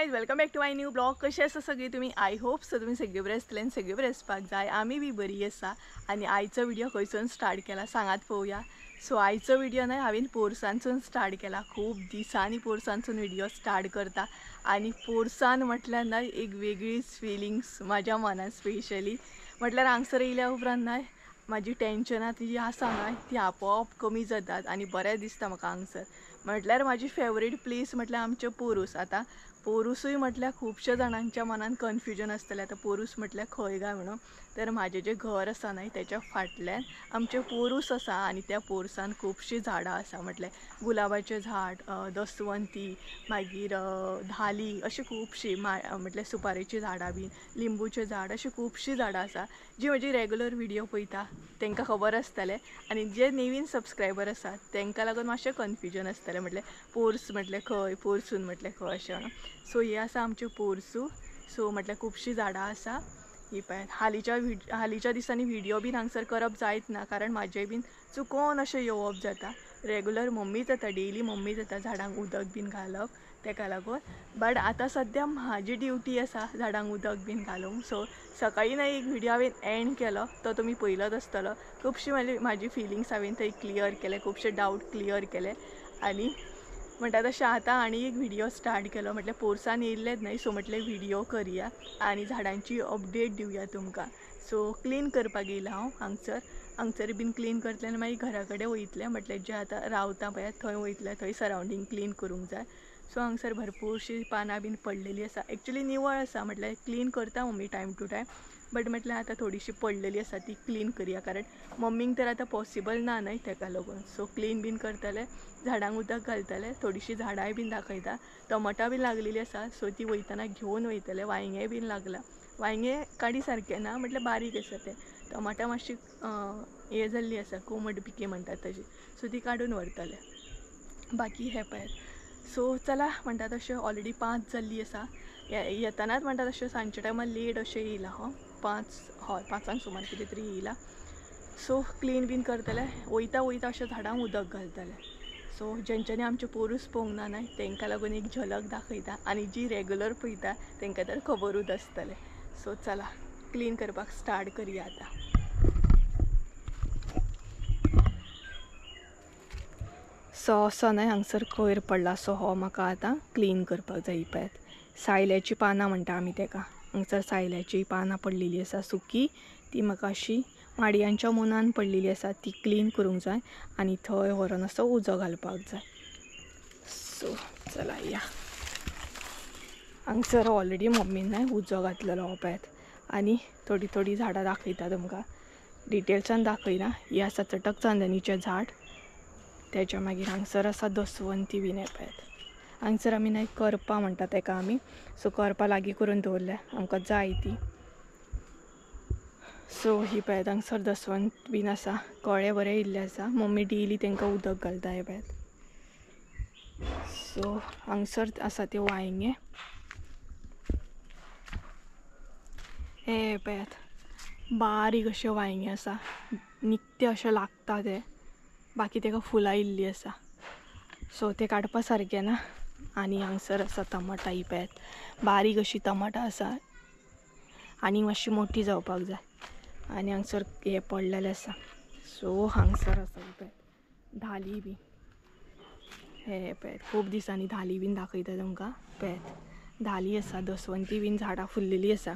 Guys welcome back to my new blog. कशें आसा सगळीं तुमी? आय होप सो तुमी सगळीं बरें आसतलें आनी सगळीं बरें आसपाक जाय. आमी बी बरी आसा आनी आयचो व्हिडिओ खंयसून स्टार्ट केला सांगात पळोवया. सो आयचो व्हिडिओ न्हय हांवें पोरसांसून स्टार्ट केला. खूब दिसांनी पोरसांसून व्हिडिओ स्टार्ट करता आनी पोरसान म्हटल्यार न्हय एक वेगळीच फिलिंग्स म्हाज्या मनान. स्पेशली म्हटल्यार हांगसर येयल्या उपरांत न्हय म्हाजी टेंशनां जी आसा न्हय ती आपोआप कमी जातात आनी बरें दिसता म्हाका हांगसर. म्हटल्यार म्हाजी फेवरेट प्लेस म्हटल्यार आमचे पोरूस. आतां पोरूसूय म्हटल्यार खुबशे जाणांच्या मनान कन्फ्युजन आसतलें आतां पोरूस म्हटल्यार खंय काय म्हणून. तर म्हाजें जें घर आसा न्हय तेच्या फाटल्यान आमचें पोरूस आसा आनी त्या पोरसान खुबशीं झाडां आसा. म्हटल्यार गुलाबाचें झाड, दसवंती, मागीर धाली अशीं खुबशीं म्हटल्यार सुपारेचीं झाडां बीन, लिंबूचें झाड अशीं खुबशीं झाडां आसा जी म्हजी रेगुलर व्हिडिओ पळयता तांकां खबर आसतलें. आनी जे नवीन सबस्क्रायबर आसात तांकां लागून मातशें कन्फ्युजन आसतलें म्हटल्यार पोर्स म्हटल्यार खंय, पोरसून म्हटल्यार खंय अशें म्हणून. सो हे आसा आमचें पोरसूं. सो म्हटल्यार खुबशीं झाडां आसा. ही पळय हालींच्या दिसांनी व्हिडिओ बीन हांगसर करप जायत ना कारण म्हाजें बीन चुकोन अशें येवप जाता. रेगुलर मम्मीच येता, डेली मम्मीच येता झाडांक उदक बीन घालप ताका लागून. बट आतां सद्या म्हाजी ड्युटी आसा झाडांक उदक बीन घालूंक. सो सकाळीं न्हय एक व्हिडिओ हांवें एंड केलो तो तुमी पळयलोच आसतलो. खुबशीं म्हाजी फिलिंग्स हांवें थंय क्लियर केले, खुबशे डावट क्लियर केले आनी म्हणटा तशें आतां आनी एक व्हिडिओ स्टार्ट केलो. म्हटल्यार पोरसान येयल्लेच न्हय सो म्हटल्यार व्हिडिओ करुया आनी झाडांची अपडेट दिवया तुमकां. सो क्लीन करपाक येयला हांव हांगसर बीन क्लीन करतलें आनी मागीर घरा कडेन वयतलें. म्हटल्यार जें आतां रावता पळय थंय वयतलें, थंय सरावंडींग क्लीन करूंक जाय. सो हांगसर भरपूरशीं पानां बीन पडलेलीं आसा. एक्चुली निवळ आसा म्हटल्यार क्लीन करता mummy time to time. But म्हटल्यार आतां थोडीशीं पडलेलीं आसा ती क्लीन करुया कारण मम्मींक तर आतां पॉसिबल ना न्हय ताका लागून. सो क्लीन बीन करतलें, झाडांक उदक घालतलें, थोडीशीं झाडांय बीन दाखयता. टमाटां बीन लागलेलीं आसा सो ती वयतना घेवन वयतलें. वांयगें बीन लागलां. वांयगें काडी सारकें ना म्हटल्यार बारीक आसा तें. टमाटां मातशीं हें जाल्लीं आसा, कोमट पिके म्हणटात तशी, सो ती काडून व्हरतलें. बाकी हें पळय. सो चला म्हणटा तशें ऑलरेडी 5 जाल्लीं आसा. येतनाच म्हणटा तशें सांजच्या टायमार लेट अशें येयला हांव 5 सुमार कितें तरी येयला. सो क्लीन बीन करतलें, वयता अशें झाडांक उदक घालतलें. सो जेंच्यांनी आमचें पोरूस पळोवंक ना न्हय तांकां लागून एक झलक दाखयता आनी जी रेगुलर पळयता तांकां तर खबरूच आसतलें. सो चला क्लीन करपाक स्टार्ट करुया आतां. सो असो न्हय हांगसर कोयर पडला सो हो म्हाका आतां क्लीन करपाक जाय. पळयात सायल्याची पानां म्हणटा आमी ताका. हांगसर सायल्याची पानां पडलेलीं आसा सुकी. ती म्हाका अशी माडयांच्या मुनान पडलेली आसा ती क्लीन करूंक जाय आनी थंय व्हरून असो उजो घालपाक जाय. सो चला या. हांगसर ऑलरेडी मम्मीन न्हय उजो घातलेलो हो पळयात. आनी थोडी झाडां दाखयता तुमकां. डिटेल्सान दाखयना. ही आसा चटक चांदनीचें झाड. तेच्या मागीर हांगसर आसा दसवंती बीन. हें पळयात हांगसर आमी न्हय करपां म्हणटा ताका आमी. सो करपां लागीं करून दवरल्या आमकां जाय ती. सो ही पळयात हांगसर दसवंत बीन आसा. कळे बरे येयल्ले आसा. मम्मी डेली तांकां उदक घालता. हें पळयात. सो हांगसर आसा तें वांयगें. हे पळयात बारीक अशें वांयगें आसा. निकतें अशें लागता तें. बाकी ताका फुलां येयल्लीं आसा. सो तें काडपा सारकें ना. आनी हांगसर आसा टमाटां. ही पळयात बारीक अशीं टमाटां आसा आनी मातशीं मोठी जावपाक जाय. आनी हांगसर हें पडलेलें आसा. सो हांगसर आसा ही पळयात धाली बी. हे पळयात खूब दिसांनी धाली बीन दाखयता तुमकां. पळयात धाली आसा, दसवंती बीन झाडां फुल्लेलीं आसा.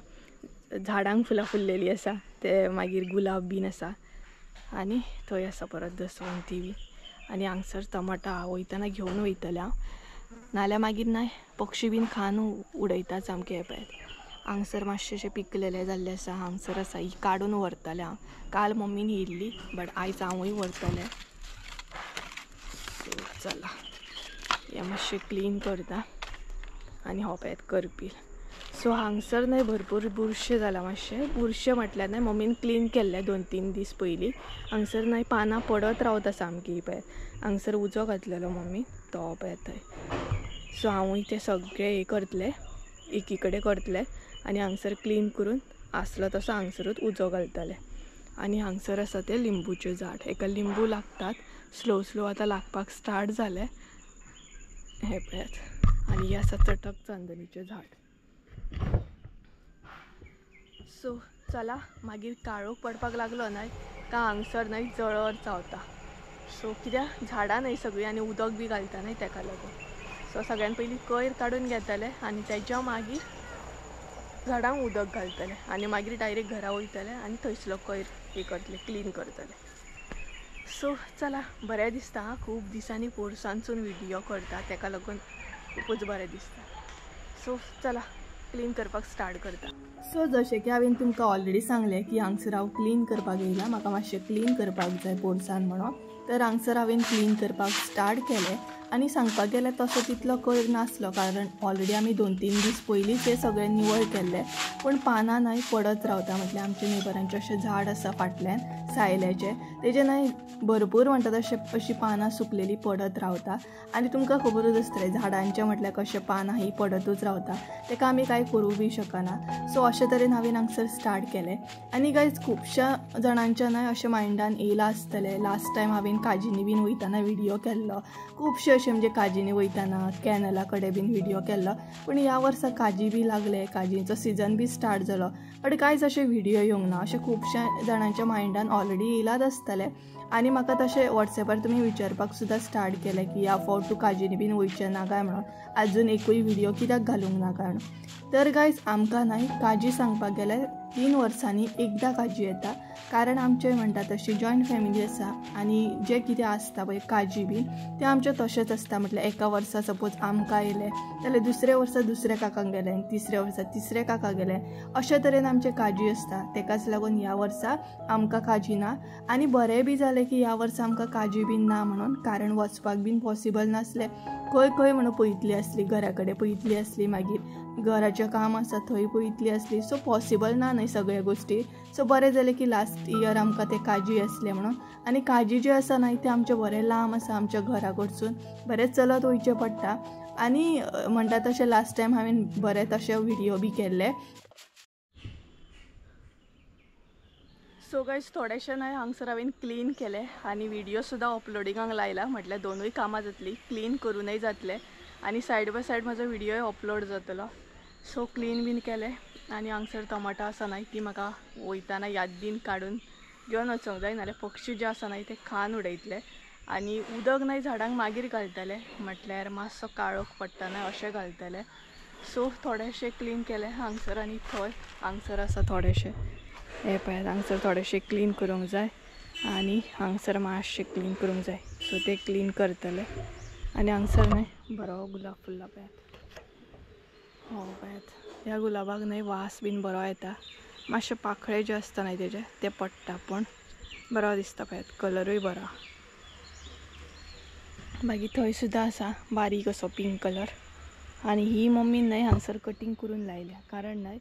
झाडांक फुलां फुल्लेलीं आसा. ते मागीर गुलाब बीन आसा आनी थंय आसा परत दसवंती बीन. आनी हांगसर टमाटां वयतना घेवन वयतलें हांव नाल्यार मागीर न्हय पक्षी बीन खावन उडयता सामकें. हें पळयात हांगसर मातशें अशें पिकलेलें जाल्लें आसा. हांगसर आसा ही काडून व्हरतलें हांव. काल मम्मीन येयल्ली बट आयज हांवूय व्हरतलें. सो चला हें मातशें क्लीन करता आनी हो पळयात करपी. सो हांगसर न्हय भरपूर बुरशें जाला. मातशें बुरशें म्हटल्यार न्हय मम्मीन क्लीन केल्लें 2-3 दीस पयलीं. हांगसर न्हय पानां पडत रावता सामकी. पळयात हांगसर उजो घातलेलो मम्मी तो पळयात थंय. सो हांवूय तें सगळें हें करतलें एकी कडेन करतलें आनी हांगसर क्लीन करून आसलो तसो हांगसरूच उजो घालतलें. आनी हांगसर आसा तें लिंबूचें झाड. हेका लिंबू लागतात. स्लो आतां लागपाक स्टार्ट जालें. हे पळयात आणि हे आसा चटक चांदणीचें झाड. सो चला मागीर काळोख पडपाक लागलो न्हय का हांगसर न्हय जळर चावता. सो कित्याक झाडां न्हय सगळीं आनी उदक बी घालता न्हय तेका लागून. सो सगळ्यान पयलीं कोयर काडून घेतले आनी तेच्या मागीर झाडांक उदक घालतले आनी मागीर डायरेक्ट घरा वयतले आनी थंयसलो कोयर हे करतले क्लीन करतले. सो चला बरें दिसता. खूब दिसांनी पोरसांसून व्हिडियो करता तेका लागून खूबच बरें दिसता. सो चला क्लीन करपाक स्टार्ट करता. सो जशें की हांवें तुमकां ऑलरेडी सांगलें की हांगसर हांव क्लीन करपाक येयला, म्हाका मातशें क्लीन करपाक जाय पोरसान म्हणून. तर हांगसर हांवें क्लीन करपाक स्टार्ट केलें आनी सांगपाक गेल्यार तसो तितलो कोयर नासलो कारण ऑलरेडी आमी 2-3 दीस पयलींच हें सगळें निवळ केल्लें. पूण पानां न्हय पडत रावता. म्हटल्यार आमच्या नेबरांचें अशें झाड आसा फाटल्यान सायल्याचें, तेजें न्हय भरपूर म्हणटा तशें अशीं पानां सुकलेलीं पडत रावता. आनी तुमकां खबरूच आसतलें झाडांचें म्हटल्यार कशें पानां ही पडतूच रावता, तेका आमी कांय करूं बी शकना. सो अशे तरेन हांवें हांगसर स्टार्ट केलें. आनी गायज खुबश्या जाणांच्या न्हय अशें मायंडान येयलां आसतलें. लास्ट टायम हांवें काजींनी बीन वयताना व्हिडियो केल्लो, खुबशे अशें म्हणजे काजींनी वयताना कॅनला कडेन बीन व्हिडियो केल्लो. पूण ह्या वर्सा काजी बी लागले, काजींचो सिजन बी स्टार्ट जालो, बट कांयच अशे व्हिडियो येवंक ना. अशें खुबश्या जाणांच्या मायंडान ऑलरेडी येयलाच आसतलें. आनी म्हाका तशें वॉट्सॅपार तुमी विचारपाक सुद्दां स्टार्ट केलें की ह्या फावट तूं काजींनी बीन वयचें ना काय म्हणून, आजून एकूय व्हिडियो कित्याक घालूंक ना काय म्हणून. तर गायज आमकां न्हय काजी सांगपाक गेल्यार 3 वर्सांनी एकदां काजी येता. कारण आमचें म्हणटा तशी जॉयंट फॅमिली आसा आनी जें कितें आसता पळय काजी बीन तें आमचें तशेंच आसता. म्हटल्यार एका वर्सा सपोज आमकां येयलें जाल्यार दुसऱ्या वर्सा दुसऱ्या काकांक गेलें, तिसऱ्या वर्सा तिसऱ्या काकाक गेलें, अशे तरेन आमचें काजी आसता. तेकाच लागून ह्या वर्सा आमकां काजी ना. आनी बरें बी जालें की ह्या वर्सा आमकां काजी बीन ना म्हणून, कारण वचपाक बीन पॉसिबल नासलें. खंय खंय म्हणून पळयतली आसली, घरा कडेन पळयतली आसली, मागीर घराचें काम आसा थंय पळयतली आसली. सो पॉसिबल ना न्हय सगळ्यो गोश्टी. सो बरें जालें की लास्ट इयर आमकां ते काजी आसले म्हणून. आनी काजी जे आसा न्हय ते आमचें बरें लांब आसा आमच्या घरा कडसून, बरें चलत वयचें पडटा. आनी म्हणटा तशें लास्ट टायम हांवें बरें तशें व्हिडियो बी केल्ले. सो गायज थोडेशें न्हय हांगसर हांवें क्लीन केलें आनी व्हिडियो सुद्दां अपलोडिंगाक लायला. म्हटल्यार दोनूय कामां जातलीं, क्लीन करूनय जातलें आनी सायड बाय सायड म्हजो व्हिडियोय अपलोड जातलो. सो क्लीन बीन केलें. आनी हांगसर टमाटां आसा न्हय ती म्हाका वयताना यादीन काडून घेवन वचूंक जाय, नाल्यार पक्षी जे आसा न्हय ते खावन उडयतले. आनी उदक न्हय झाडांक मागीर घालतले, म्हटल्यार मातसो काळोख पडटा न्हय अशें घालतले. सो थोडेशें क्लीन केलें हांगसर. आनी थंय हांगसर आसा थोडेशें, हे पळयात हांगसर थोडेशें क्लीन करूंक जाय आनी हांगसर मातशें क्लीन करूंक जाय. सो ते क्लीन करतले. आनी हांगसर न्हय बरो गुलाब फुल्ला पळयात. हो पळयात, ह्या गुलाबाक न्हय वास बीन बरो येता. मातशे पाखळे जे आसता न्हय तेजे ते पडटा, पूण बरो दिसता पळयात, कलरूय बरो. मागीर थंय सुद्दां आसा बारीक असो पिंक कलर. आनी ही मम्मीन न्हय हांगसर कटींग करून लायल्या, कारण न्हय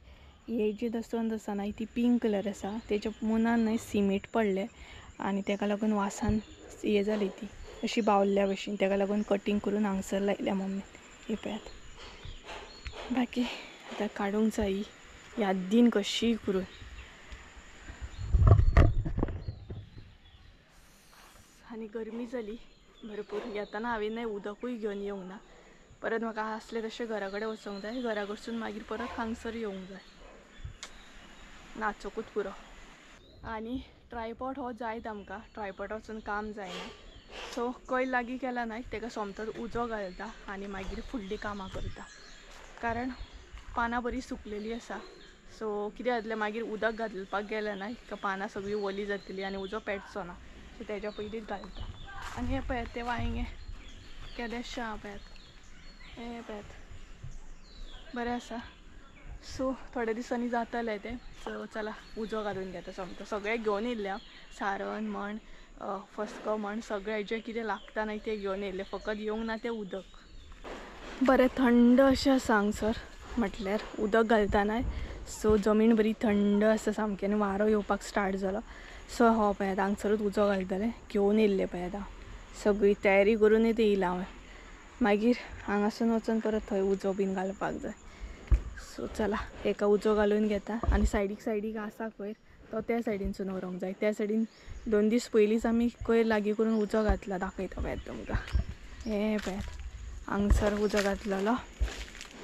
हे जी दसवंत आसा न्हय ती पिंक कलर आसा, तेच्या मुनान न्हय सिमेंट पडले आनी तेका लागून वासान हे जाली ती अशी बावल्ल्या भशेन, तेका लागून कटींग करून हांगसर लायल्या मम्मीन. हे पळयात. बाकी आतां काडूंक जाय यादीन कशी करून. आनी गरमी जाली भरपूर. येताना हांवें न्हय उदकूय घेवन येवंक ना. परत म्हाका आसले तशें घरा कडेन वचूंक जाय, घरा कडसून मागीर परत हांगसर येवंक जाय, नाचोकूच पुरो. आनी ट्रायपॉड हो जायत आमकां, ट्रायपॉड वचून काम जायना. सो कोयर लागीं केला न्हय तेका सोमतोच उजो घालता आनी मागीर फुडलीं कामां करता. कारण पानां बरी सुकलेलीं आसा. सो कितें जातलें मागीर उदक घालपाक गेलें न्हय का पानां सगळीं वली जातलीं आनी उजो पेटचो ना. सो तेज्या पयलींच घालता. आनी हे पळयात ते वांयगे केले शा पळयात, हे पळयात बरें आसा. सो थोड्या दिसांनी जातलें तें. सो चला उजो घालून घेता सोमतो. सगळें घेवन येयल्लें हांव, सारण म्हण फस्को म्हण सगळें जें कितें लागता न्हय तें घेवन येयल्लें, फकत येवंक ना तें उदक. बरें थंड अशें आसा हांगसर, म्हटल्यार उदक घालता न्हय सो जमीन बरी थंड आसा सामकी आनी वारो येवपाक स्टार्ट जालो. सो हो पळयात हांगसरूच उजो घालतलें, घेवन येयल्लें पळयात हांव. सगळी तयारी करूनच येयला हांवें. मागीर हांगासून वचून परत थंय उजो बीन घालपाक जाय. सो चला एका उजो घालून घेता. आनी सायडीक सायडीक आसा कोयर तो त्या सायडीनसून व्हरोंक जाय. त्या सायडीन 2 दीस पयलींच आमी कोयर लागीं करून उजो घातला, दाखयता पळयात तुमकां. हे पळयात हांगसर उजो घातलेलो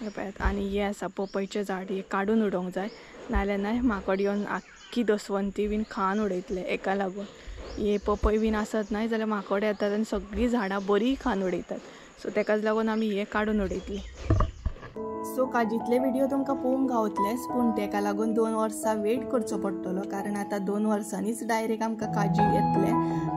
हे पळयात. आनी हे आसा पपईचें झाड, हे काडून उडोवंक जाय नाल्यार न्हय माकड येवन आख्खी दसवंती बीन खावन उडयतले. एका लागून हे पपई बीन आसत न्हय जाल्यार माकड येतात आनी सगळीं झाडां बरी खावन उडयतात. सो तेकाच लागून आमी हे काडून उडयतली. सो काजीतले व्हिडिओ तुमकां पळोवंक गावतलेच, पूण तेका लागून 2 वर्सां वेट करचो पडटलो, कारण आतां 2 वर्सांनीच डायरेक्ट आमकां काजी येतले.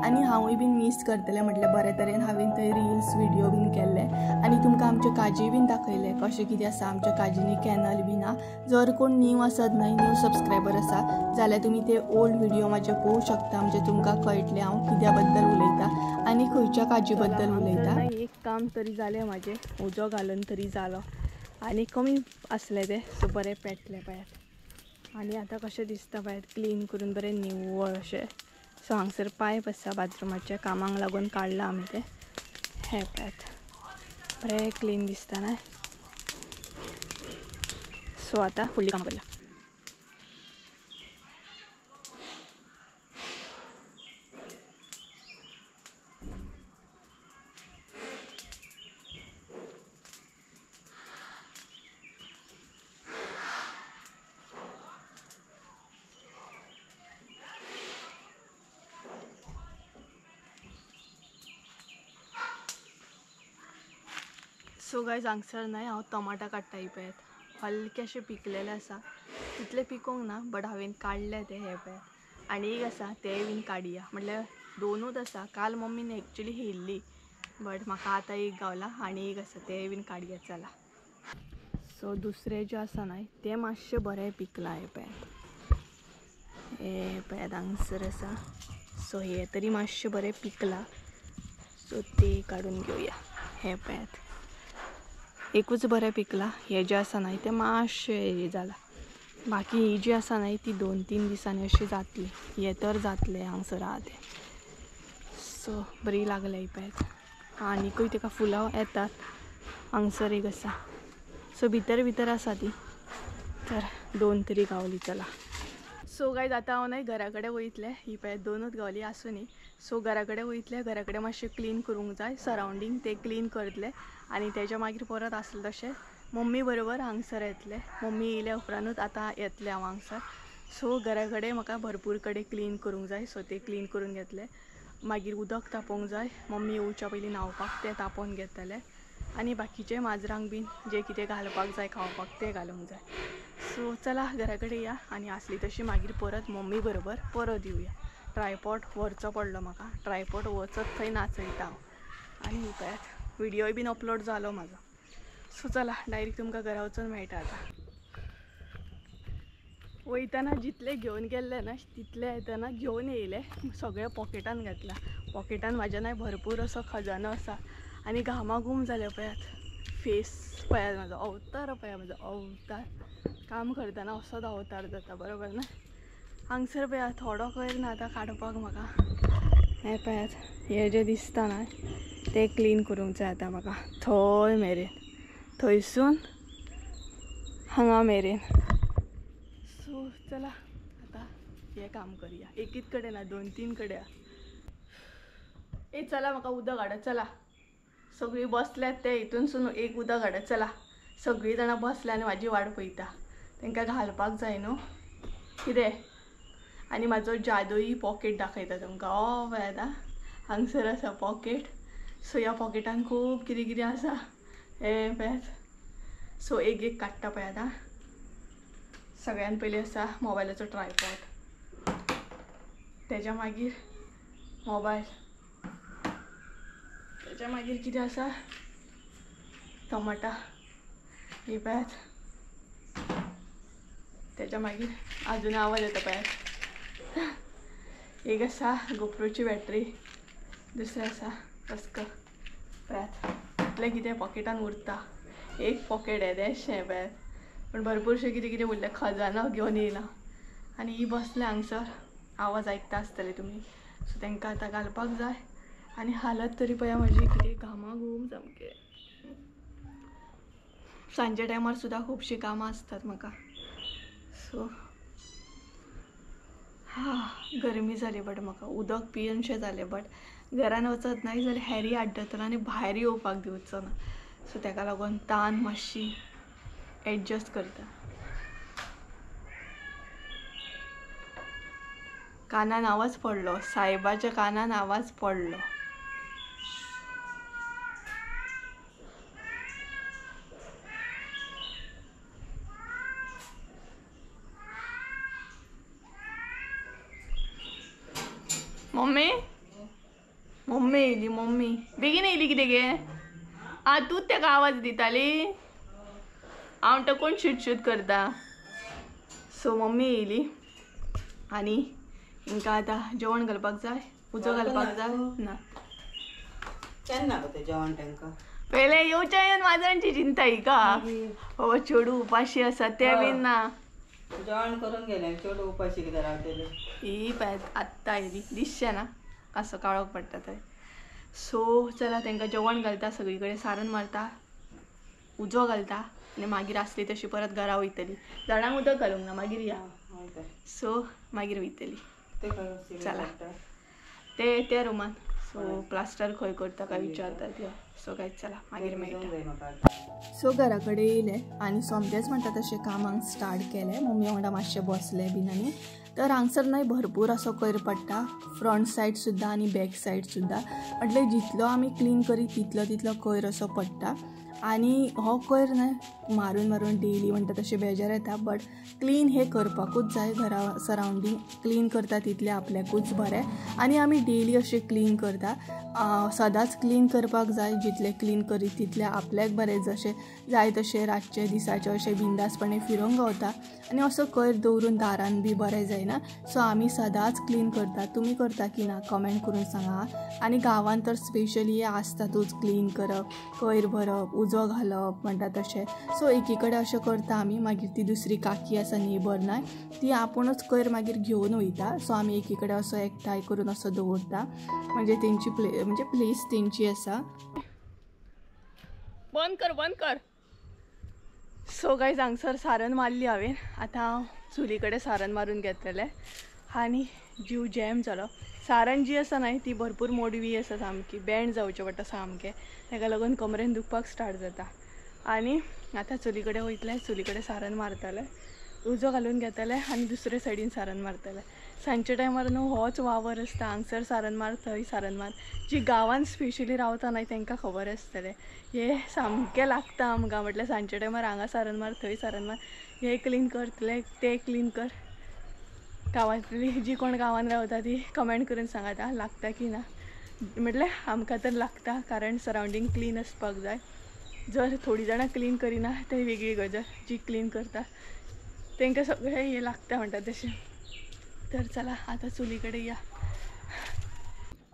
आनी हांवूय बीन मिस करतलें, म्हटल्यार बरे तरेन हांवें थंय रिल्स व्हिडिओ बीन केल्ले आनी तुमकां आमचे काजी बीन दाखयले कशें कितें आसा. आमच्या काजीनी कॅनल बीन हा. जर कोण न्यू आसत न्हय, न्यू सबस्क्रायबर आसा जाल्यार तुमी ते ओल्ड व्हिडिओ म्हाजे पळोवंक शकता. म्हणजे तुमकां कळटलें हांव कित्या बद्दल उलयता आनी खंयच्या काजी बद्दल उलयता. एक काम तरी जालें म्हाजें, उजो घालून तरी जालो आनी कमी आसले ते, सो बरें पेटले पळयात. आनी आतां कशें दिसता पळयात, क्लीन करून बरें निवळ अशें. सो हांगसर पायप आसा बाथरुमाचे, कामाक लागून काडला आमी ते. हे पळयात बरें क्लीन दिसता न्हय. सो आतां फुडलीं कामां करया. सो गायज हांगसर न्हय हांव टमाटा काडटा. ही पळयात हलकेशे पिकलेले आसा, तितले पिकोंक ना, बट हांवें काडले ते. हे पळयात आनी एक आसा तेय बीन काडया, म्हटल्यार 2च आसा. काल मम्मीन एक्चुली हेल्ली, बट म्हाका आतां एक गावला आनी एक आसा तेय बीन काडया चला. सो दुसरे जे आसा न्हय ते मातशे बरें पिकला. हे पळयात, हे पळयात हांगसर आसा. सो हे तरी मातशे बरें पिकला, सो ते काडून घेवया. हे पळयात एकूच बरें पिकला. हे जे आसा न्हय ते मातशे हे जाला, बाकी ही जी आसा न्हय ती 2-3 दिसांनी अशी जातली. हे तर जातले हांगसर आहा ते. सो बरी लागले. ही पळयात आनीकूय तेका फुलां येतात. हांगसर एक आसा, सो भितर आसा ती, तर 2 तरी गावली चला. सो गायज आतां हांव न्हय घरा कडेन वयतले. ही पळयात 2च गावली आसूं न्ही. सो घरा कडेन वयतले, घरा कडेन मातशें क्लीन करूंक जाय सरावंडींग, ते क्लीन करतले आनी तेच्या मागीर परत आसले तशें मम्मी बरोबर हांगसर येतले. मम्मी येयल्या उपरांतूच आतां येतले हांव हांगसर. सो घरा कडेन म्हाका भरपूर कडेन क्लीन करूंक जाय, सो ते क्लीन करून घेतले. मागीर उदक तापोवंक जाय, मम्मी येवच्या पयलीं न्हावपाक ते तापोवन घेतले. आनी बाकीचे माजरांक बीन जे कितें घालपाक जाय खावपाक ते घालूंक जाय. सो चला घरा कडेन या आनी आसली तशी मागीर परत मम्मी बरोबर परत येवया. ट्रायपॉड व्हरचो पडलो म्हाका, ट्रायपॉड वचत थंय नाचयता हांव. आनी ही पळयात व्हिडिओय बीन अपलोड जालो म्हाजो. सो चला डायरेक्ट तुमकां घरा वचून मेळटा आतां. वयताना जितले घेवन गेल्ले ना तितले येताना घेवन येयले, सगळे पॉकेटान घातला. पॉकेटान म्हाज्या न्हय भरपूर असो खजानो आसा आनी घामाघूम जाले पळयात. फेस पळयात म्हाजो, अवतार पळयात म्हाजो अवतार. काम करतना असोच अवतार जाता बरोबर ना. हांगसर पळयात थोडो कोयर ना आतां काडपाक म्हाका. हे पळयात हे जे दिसता ना ते क्लीन करूंक जाय आतां म्हाका, थंय मेरेन, थंयसून हांगा मेरेन. सो चला आतां हे काम करया. एकीच कडेन ना 2-3 कडेन. ए चला म्हाका उदक हाडत चला. सगळीं बसल्यात ते हितूनसून एक उदक हाडत चला. सगळीं जाणां बसल्या आनी म्हाजी वाट पळयता. तांकां घालपाक जाय न्हू कितें. आनी म्हाजो जादूई पॉकेट दाखयता तुमकां. हो पळयात हांगसर आसा पॉकेट. सो ह्या पॉकेटान खूब कितें कितें आसा. हे पळयात. सो एक काडटा पळयात आं. सगळ्यान पयलीं आसा मोबायलाचो ट्रायपॉड, तेच्या मागीर मोबायल, तेच्या मागीर कितें आसा टमाटा. ही पळयात. तेच्या मागीर अजून आवाज येता पळयात. एक आसा गोप्रोची बॅटरी, दुसरें आसा रस्क. पळयात इतलें कितें पॉकेटान उरता. एक पॉकेट येदेशें पळयात, पण भरपूरशें कितें कितें उरलें. खजानो घेवन येयला आनी ही बसले हांगसर. आवाज आयकता आसतले तुमी. सो तांकां आतां घालपाक जाय आनी हालत तरी पळया म्हाजी कितें घामाघूम सामकें. सांजे टायमार सुद्दां खुबशीं कामां आसतात म्हाका. सो गरमी जाली बट म्हाका उदक पियनशें जालें. बट घरान वचत नाही जाल्यार हॅरी आड्डतलो आनी भायर येवपाक दिवचो ना. सो ताका लागून तान मातशी एडजस्ट करता. कानान आवाज पडलो, साहेबाच्या कानान आवाज पडलो. मम्मी मम्मी येयली, मम्मी बेगीन येयली कितें गे? तूच ताका आवाज दिताली, हांव टकोन शूट करता. सो मम्मी येयली आनी हिंकां आतां जेवण घालपाक जाय, उजो घालपाक जाय ना. केन्ना गो तें जेवण तांकां? पयले येवच्या येवन वाजरांची चिंता ही का? हो चेडू उपाशी आसा ते बीन ना. जेवण करून गेले चेडू उपाशी कितें रावतले? ही पळय आत्तां येयली, दिसचें ना कसो काळोख पडटा थंय. सो चला तांकां जेवण घालता, सगळी कडेन सारण मारता, उजो घालता आनी मागीर आसली तशी परत घरा वयतली. झाडांक उदक घालूंक ना, मागीर या. सो मागीर वयतली. चला ते रुमान. सो प्लास्टर खंय करता काय विचारतात. सो काय चला मागीर मेळटा. सो घरा कडेन येयले आनी सोमतेच म्हणटा तशें कामाक स्टार्ट केलें. मम्मी वांगडा मातशें बसले बीन आनी तर हांगसर न्हय भरपूर असो कोयर पडटा, फ्रंट सायड सुद्दां आनी बॅक सायड सुद्दां. म्हटल्यार जितलो आमी क्लीन करीत तितलो कोयर असो पडटा. आनी हो कोयर न्हय मारून मारून डेली म्हणटा तशें बेजार येता. बट क्लीन हे करपाकूच जाय. घरा सरावंडींग क्लीन करता तितलें आपल्याकूच बरें. आनी आमी डेली अशें क्लीन करता. सदांच क्लीन करपाक जाय. जितलें क्लीन करीत तितलें आपल्याक बरें. जशें जाय तशें रातचे दिसाचें अशें बिंदासपणे फिरोंक गावता आनी असो कोयर दवरून दारान बी बरें जायना. सो आमी सदांच क्लीन करता. तुमी करता की ना कमेंट करून सांगा. आनी गांवांत तर स्पेशली हे आसतातूच क्लीन करप, कोयर भरप, उजो घालप म्हणटा तशें. सो एकी कडेन अशें करता आमी. मागीर ती दुसरी काकी आसा नेबर न्हय, ती आपुणूच कोयर मागीर घेवन वयता. सो आमी एकी कडेन असो एकठांय करून असो दवरता. म्हणजे तेंची प्लेस तेंची आसा. बंद कर. सो गायज हांगसर सारण मारली हांवें. आतां हांव चुली कडेन सारण मारून घेतलेलें आनी जीव जॅम जालो. सारण जी आसा न्हय ती भरपूर मोडवी आसा, सामकी बँड जावचें पडटा सामकें. ताका लागून कमरेन दुखपाक स्टार्ट जाता. आनी आतां चुली कडेन वयतलें, चुली कडेन सारण मारतलें, उजो घालून घेतलें आनी दुसरे सायडीन सारण मारतलें. सांजच्या टायमार न्हू होच वावर आसता. हांगसर सारण मार, थंय सारण मार. जी गांवांत स्पेशली रावता न्हय तांकां खबर आसतलें. हे सामकें लागता आमकां. म्हटल्यार सांजच्या टायमार हांगा सारण मार, थंय सारण मार, हे क्लीन कर, ते क्लीन कर. गांवांतली जी कोण गांवांत रावता ती कमेंट करून सांगाता लागता की ना. म्हटल्यार आमकां तर लागता, कारण सरावंडींग क्लीन आसपाक जाय. जर थोडी जाणां क्लीन करिना ते वेगळी गजाल. जी क्लीन करता तांकां सगळें हे लागता म्हणटा तशें. तर चला आतां चुली कडेन या.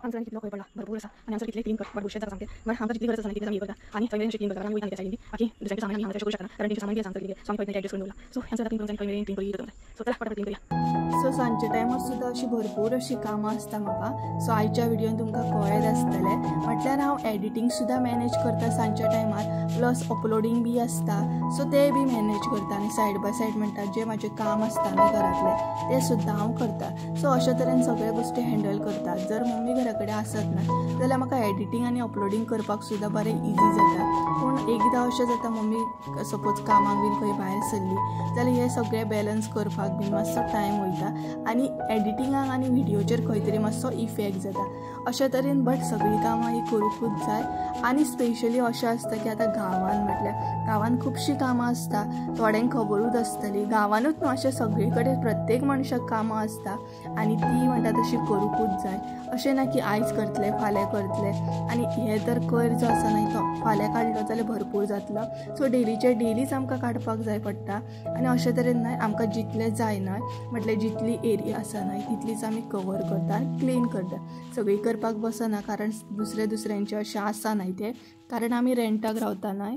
आमचा कितलो खंय पडला भरपूर आसा आनी आमचा कितले क्लीन कर बट बुशेत जाता सामकें. बट आमकां जितली गरज आसा तितली आमी करता आनी थंय क्लीन करता. कारण आमी वयता त्या सायडीन बाकी दुसऱ्यांचे सामान आमी हांगा तशें करूं शकना, कारण तेंचे सामान बी आसा आमच्या सो आमी खंय एडजस्ट करून दवरला. सो ह्यांचा क्लीन करून खंय क्लीन करूं. सो चला फटाफट क्लीन करूया. सो सांजच्या टायमार सुद्दां अशी भरपूर अशी कामां आसता म्हाका. सो आयच्या व्हिडिओन तुमकां कळ्ळेंच आसतलें. म्हटल्यार हांव एडिटींग सुद्दां मॅनेज करता सांजच्या टायमार, प्लस अपलोडींग बी आसता. सो ते बी मॅनेज करता आनी सायड बाय सायड म्हणटा जे म्हाजें काम आसता न्हय घरांतलें ते सुद्दां हांव करता. सो अशे तरेन सगळे गोश्टी हँडल करता. जर मम्मी घरा कडेन आसत ना जाल्यार म्हाका एडिटींग आनी अपलोडींग करपाक सुद्दां बरें इजी जाता. पूण एकदां अशें जाता मम्मी सपोज कामाक बीन खंय भायर सरली जाल्यार हे सगळें बॅलन्स करपाक बीन मातसो टायम वयता आनी एडिटिंगाक आनी व्हिडिओचेर खंय तरी मातसो इफेक्ट जाता. अशे तरेन बट सगळीं कामां ही करूंकूच जाय. आनी स्पेशली अशें आसता की आतां गांवांत म्हटल्यार गांवांत खुबशीं कामां आसता. थोड्यांक खबरूच आसतली. गांवांनूच न्हू अशें सगळे कडेन प्रत्येक मनशाक कामां आसता आनी ती म्हणटा तशी करूंकूच जाय. अशें ना की आयज करतले फाल्यां करतले. आनी हे तर कोयर जो आसा न्हय तो फाल्यां काडलो जाल्यार भरपूर जातलो. सो डेलीचे डेलीच आमकां काडपाक जाय पडटा. आनी अशे तरेन न्हय आमकां जितलें जाय न्हय म्हटल्यार जितली एरिया आसा न्हय तितलीच आमी कवर करता, क्लीन करता. सगळी करपाक बसना, कारण दुसऱ्यांचे अशें आसा न्हय ते, कारण आमी रेंटाक रावता न्हय.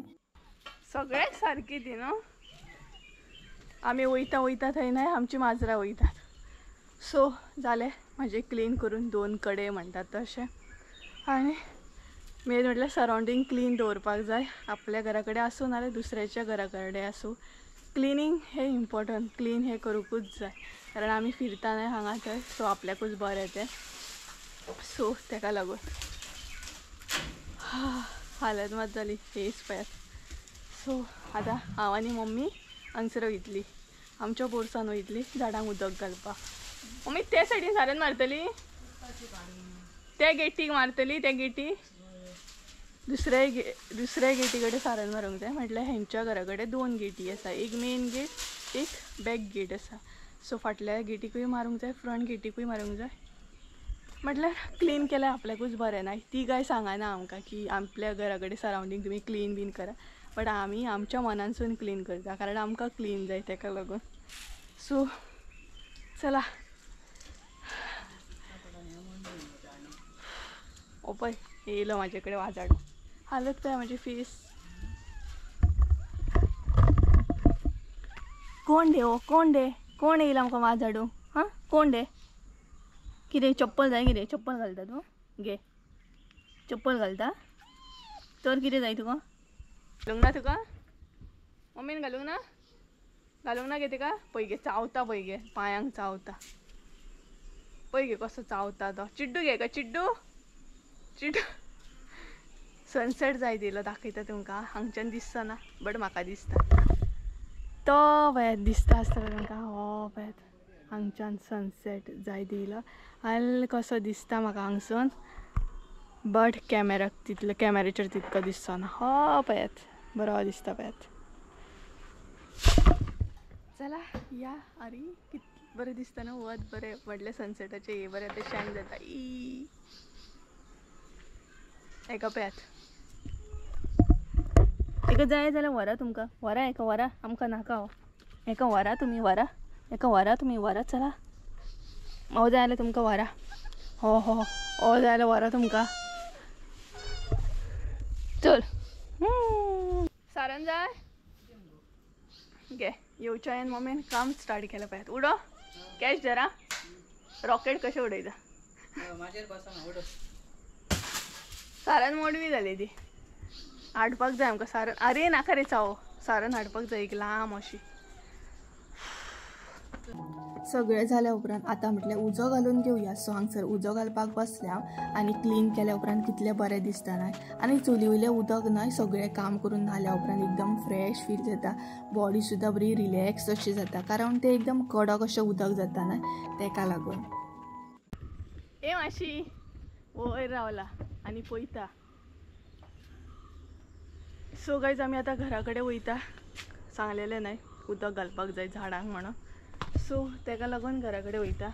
सगळेच सारकी ती न्हू. आमी वयता थंय न्हय आमची माजरां वयतात. सो जालें म्हाजें क्लीन करून 2 कडेन म्हणटात तशें. आनी मेन म्हटल्यार सरावंडींग क्लीन दवरपाक जाय. आपल्या घरा कडेन आसूं नाल्यार दुसऱ्याच्या घरा कडेन आसूं, क्लिनींग हे इम्पॉर्टंट. क्लीन हे करूंकूच जाय, कारण आमी फिरता न्हय हांगा थंय. सो आपल्याकूच बरें तें. सो ताका लागून हालत मात जाली फेस पळयात. सो आतां हांव आनी मम्मी हांगसर वयतली, आमच्या बोरसान वयतली झाडांक उदक घालपाक. मम्मी ते सायडीन सारन मारतली, त्या गेटीक मारतली, त्या गेटी दुसऱ्या गेटी कडेन सारन मारूंक जाय. म्हटल्यार हेंच्या घरा कडेन 2 गेटी आसा, एक मेन गेट, एक बॅक गेट आसा. सो फाटल्या गेटीकूय मारूंक जाय, फ्रंट गेटीकूय मारूंक जाय. म्हटल्यार क्लीन केल्यार आपल्याकूच बरें ना. ती काय सांगना आमकां की आपल्या घरा कडेन सरावंडींग तुमी क्लीन बीन करा, बट आमी आमच्या मनानसून क्लीन करता कारण आमकां क्लीन जाय ताका लागून. सो चला ओ पळय येयलो म्हाजे कडेन वाजाडो. हालत पळय म्हाजी फेस. कोण दे ओ, कोण दे, कोण येयला आमकां वाजाडू? हां कोण दे? कितें चप्पल जाय? कितें चप्पल घालता तूं? घे चप्पल घालता तर कितें जाय तुका? घालूंक ना तुका? मम्मीन घालूंक ना? घालूंक ना गे तिका? पळय गे चावता, पळय गे पांयांक चावता, पळय गे कसो चावता तो. चिड्डू घे का चिड्डू? चिड्डू सनसेट जाय दिलो दाखयता तुमकां. हांगच्यान दिसता ना बट म्हाका दिसता तो पळयात दिसता आसतलो तुमकां. हो पळयात हांगच्यान सनसेट जाय दिलो. हल कसो दिसता म्हाका हांगसून, बट कॅमेराचेर तितको दिसना. हो पळयात बरो दिसता पळयात. चला या अरे कितलें बरें दिसता न्हू वत बरें व्हडले सनसेटाचे हे बरें ते शायन जाता. हेका पळयात, हेका जाय जाल्यार व्हरा तुमकां, व्हरा हेका व्हरा, आमकां नाका हो. हेका व्हरा तुमी, व्हरा हेका, व्हरा तुमी व्हरा. चला हो जाय जाल्यार तुमकां व्हरा. हो हो हो जाय जाल्यार व्हरा तुमकां. चल सारन जाय घे. येवच्या हांवें मम्मीन काम स्टार्ट केलें पळयात. उडो कॅच धरा, रॉकेट कशें उडयता. सारन मोडवी जाली ती. हाडपाक जाय आमकां सारन. आरे नाका रे चाव, सारन हाडपाक जाय एक लांब अशी. सगळें जाल्या उपरांत आतां म्हटल्यार उजो घालून घेवया. सो हांगसर उजो घालपाक बसलें हांव आनी क्लीन केल्या उपरांत कितलें बरें दिसता न्हय. आनी चुली वयलें उदक न्हय सगळें काम करून जाल्या उपरांत एकदम फ्रेश फील जाता. बॉडी सुद्दां बरी रिलॅक्स अशी जाता कारण तें एकदम कडक अशें उदक जाता न्हय तेका लागून. ए माशी वयर रावला आनी पळयता. सो गायज आमी आतां घरा कडेन वयता. सांगलेलें न्हय उदक घालपाक जाय झाडांक म्हणून. सो तेका लागून घरा कडेन वयता.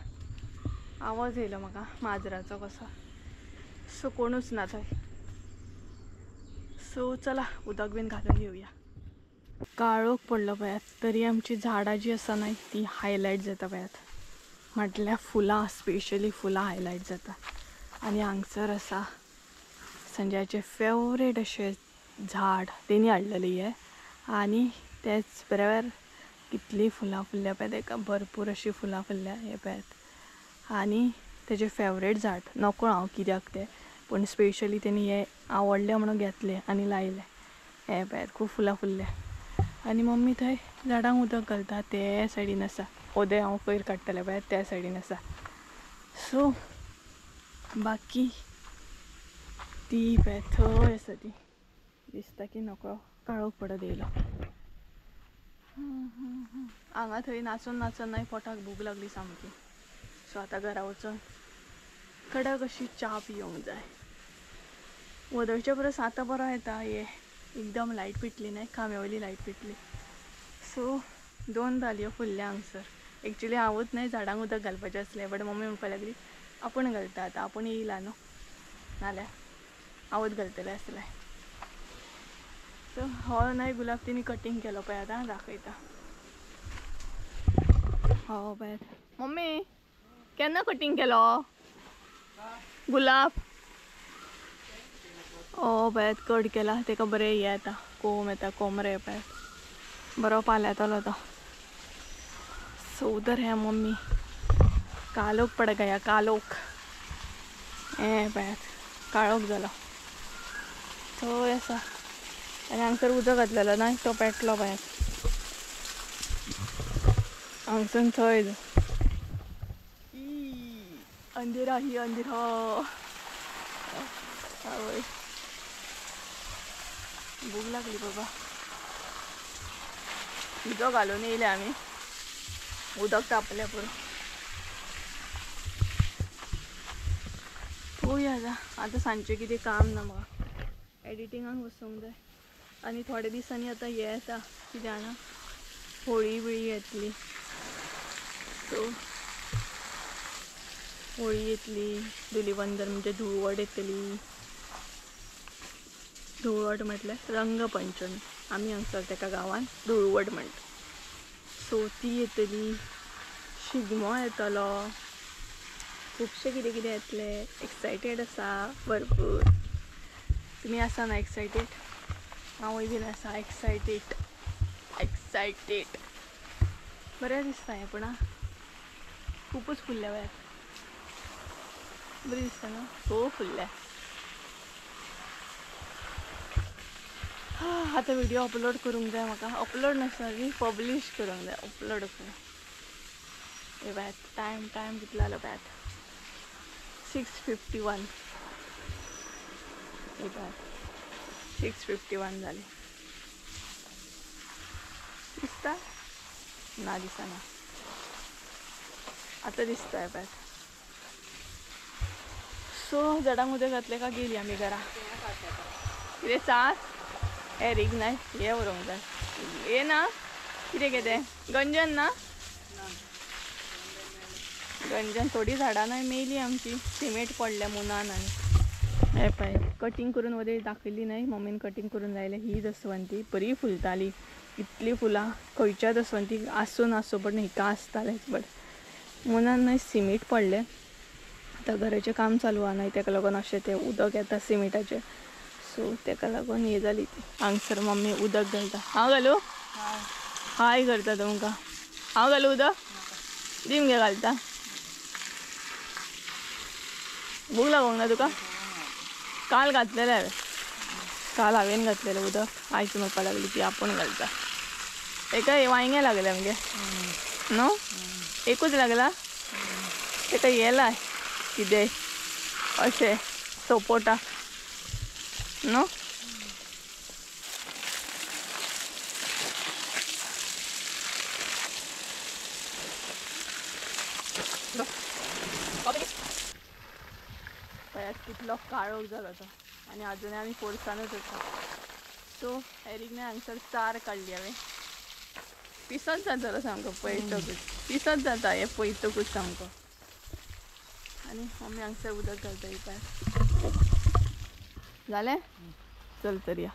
आवाज येयलो म्हाका माजराचो कसो. सो कोणूच ना थंय. सो चला उदक बीन घालून घेवया. काळोख पडलो पळयात तरी आमची झाडां जी आसा न्हय ती हायलायट जाता पळयात. म्हटल्यार फुलां, स्पेशली फुलां हायलायट जाता. आनी हांगसर आसा संजयाचे फेवरेट अशें झाड, तेणी हाडलेलें हें. आनी तेच बरोबर कितलीं फुलां फुल्ल्या पळय तेका, भरपूर अशीं फुलां फुल्ल्या हे पळयात. आनी तेजें फेवरेट झाड नकळो हांव कित्याक तें, पूण स्पेशली तेणी हें आवडलें म्हणून घेतलें आनी लायलें. हे पळयात खूब फुलां फुल्ल्या. आनी मम्मी थंय झाडांक उदक घालता ते सायडीन आसा. ओदें हांव कोयर काडटलें पळयात त्या सायडीन आसा. सो बाकी ती पळयात थंय आसा ती. दिसता की नकळो काळोख पडत येयलो. हांगा थंय नाचून नाचून न्हय पोटाक भूक लागली सामकी. सो आतां घरा वचून कडक अशी च्या पिवंक जाय. वदळचे परस आतां बरो येता हे एकदम लायट पेटली न्हय, खांब्या लायट पेटली. सो 2 दालयो फुल्ल्या हांगसर. एक्चुली हांवूच न्हय झाडांक उदक घालपाचें आसलें बट मम्मी म्हणपाक लागली आपूण घालता आतां, आपूण येयला न्हू नाल्यार हांवूच घालतलें आसलें. सो हो न्हय गुलाब तिणी कटींग केलो पळय आतां दाखयता. हो पळयात मम्मी केन्ना कटींग केलो गुलाब? हो पळयात कट केला. तेका बरें हें येता, कोंब येता, कोमरे पळयात बरो पाल येतलो तो. सो उधर है मम्मी. कालोख पड गया कालोख. हें पळयात काळोख जालो थंय आसा. आनी हांगसर उदक घातलेलो न्हय तो पेटलो पळयात. हांगसून थंय अंधेरा ही अंधेरा. आवय भूक लागली बाबा. उदक घालून येयले आम्ही. उदक तापल्या पुरो. पळोवया आता सांजचे कितें काम ना म्हाका. एडिटिंगाक वचूंक जाय. आनी थोड्या दिसांनी आता हे येता कितें जाणा होळी बिळी येतली. सो होळी येतली, धुलीवंदन म्हणजे धुळवट येतली. धुळवट म्हटल्यार रंगपंचमी. आमी हांगसर तेका गांवान धुळवट म्हणटा. सो ती येतली. शिगमो येतलो. खुबशे कितें कितें येतले. एक्सायटेड आसा भरपूर. तुमी आसा ना एक्सायटेड? हांवूय बीन आसा एक्सायटेड. बरें दिसता हें पूण खूपच फुलल्या वयात. बरें दिसता ना सो फुलल्या. आता व्हिडिओ अपलोड करूंक जाय म्हाका. अपलोड ना सॉरी पब्लिश करूंक जाय. अपलोड करूंक. हे पळयात टायम कितलो जालो पळयात. 6:51. हे पळयात 6:51 जाले. दिसता ना दिसना. आता दिसता पळयात. सो झाडांक उदक घातले का गेली आमी घरा. कितें चास एरीक नाय हे व्हरूंक जाय. हे ना कितें गंजन ना. गंजन थोडी झाडां नाही मेली आमची. सिमेंट पडल्या मुनान. आनी हे पळय कटिंग करून वदय दाखयली नाही. मम्मीन कटिंग करून लायले. ही दसवंती बरी फुलताली. इतली फुलां खंयच्या दसवंतीक आसूं बट हिका आसतालेच बट मुनान नाही सिमेंट पडले. आतां घराचें काम चालू आहा नाही तेका लागून अशें तें उदक येता सिमेंटाचें. सो तेका लागून हे जाली ती. हांगसर मम्मी उदक घालता. हांव घालूं? हाय करता तुमकां. हांव घालूं उदक? दी मगे घालता. भूक लागूंक ना तुका? काल घातलेलें हांवें. काल हांवें घातलेलें उदक. आयज म्हणपा लागली ती आपूण घालता. एका हे वांयगें लागलें मगे न्हू. एकूच लागला. तेका हे लाय कितें अशें सपोटा न्हू. पळयात कितलो काळोख जालो तो. आनी अजुनूय आमी पोरसानूच आसा. सो एरीक हांगसर चार काडली हांवें. पिसत जातालो सामको पळयतकूच. पिसत जाता हे पळयतकूच सामको. आनी मम्मी हांगसर उदक घालता ही पळय. जालें? चल तर या.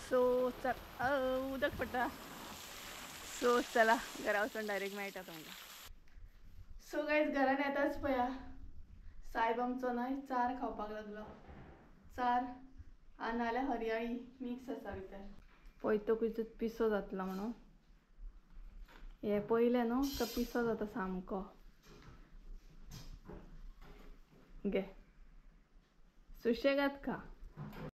सो चल उदक पडटा. सो चला घरा वचून डायरेक्ट मेळटा तुमकां. सो गायज घरान येताच पळया सायब आमचो न्हय चार खावपाक लागलो. चार आनी नाल्यार हरयाळी मिक्स आसा भितर. पळयतकूच पिसो जातलो म्हणून. हे पयलें न्हू तो पिसो जाता सामको. घे सुशेगाद खा.